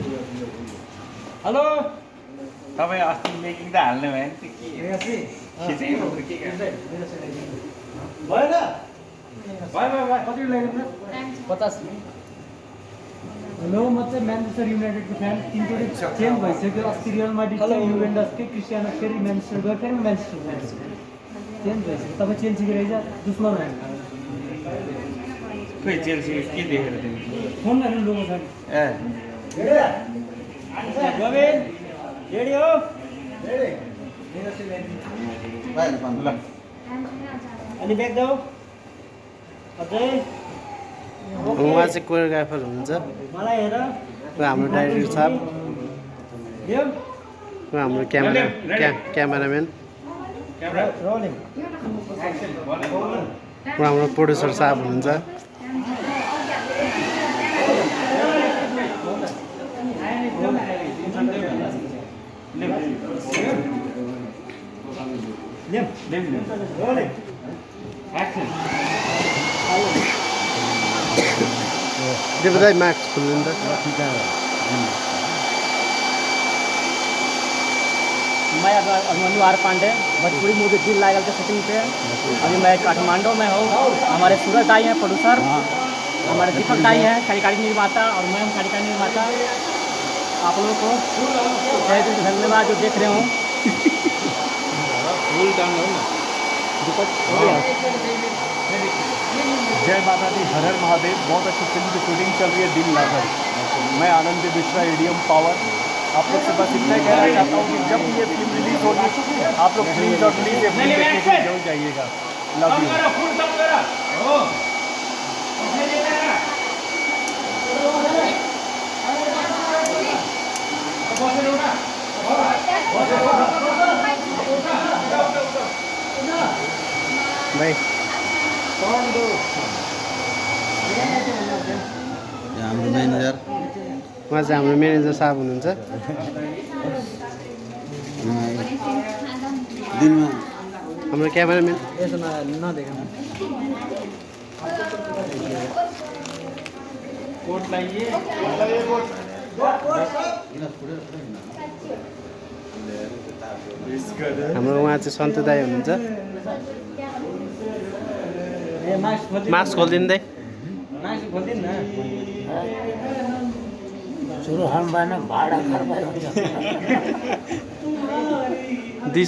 Hello तपाईँ अस्ति making त हाल्नु भयो नि भएन भयो कति ल्याइदिनु 50। हेलो म चाहिँ म्यान्चेस्टर युनाइटेडको फ्यान। तिनचोटि चेन्ज भइसक्यो। अस्ति रियल माड्रिड चाहिँ युभेन्टसकै क्रिस्टियानो फेरि म्यान्चेस्टर गयो फेरि म्यान्चेस्टर चेन्ज भइसक्यो। तपाईँ चेल्सीको रहेछ दुश्मन हो खोइ चेल्सी के देखेर तिमी फोन हेर्नु लोगो छ ए गोविन रेडी हो ल अनि ब्याग जाऊ अझै उहाँ चाहिँ कोरियोग्राफर हुनुहुन्छ। मलाई हेर उहाँ हाम्रो डाइरेक्टर साहब, यो उहाँ हाम्रो क्यामेराम्यान, रोलिङ उहाँ हाम्रो प्रोड्युसर साहब हुनुहुन्छ। रोलिङ एक्सन देवदाई मार्क्स खुल्नु त मैं अभिमन्यु आर पांडे भोजपुरी मूवी दिल लागल के शूटिंग पे अभी मैं काठमांडू में हूँ। हमारे सूरज दाई हैं प्रोड्यूसर, हमारे दीपक दाई हैं कार्यकारी निर्माता और मैं हूँ कार्यकारी निर्माता। आप लोगों को जय दिल धन्यवाद जो देख रहे हो। जय माता दी, हर हर महादेव। बहुत अच्छी फिल्म की शूटिंग चल रही है दिल लाकर। मैं आनंद मिश्रा, एडीएम पावर। आप लोग से बस इतना ही कहना चाहता हूँ कि जब ये फिल्म रिलीज होगी आप लोग प्लीज़ और प्लीज़ ये फिल्म देखने के लिए जरूर जाइएगा। Love you. भाइ हाम्रो म्यानेजर उहाँ चाहिँ हाम्रो म्यानेजर साहब हुनुहुन्छ। दिनमा हाम्रो क्यामेराम्यान यसो नदेख्नु कोट लाइए हाम्रो उहाँ चाहिँ सन्तु दाई हुनुहुन्छ। मास्क खोलिदिनु दाइ। मास्क खोलिदिनु न सुरु हम भएन भाडा घर भयो। दुई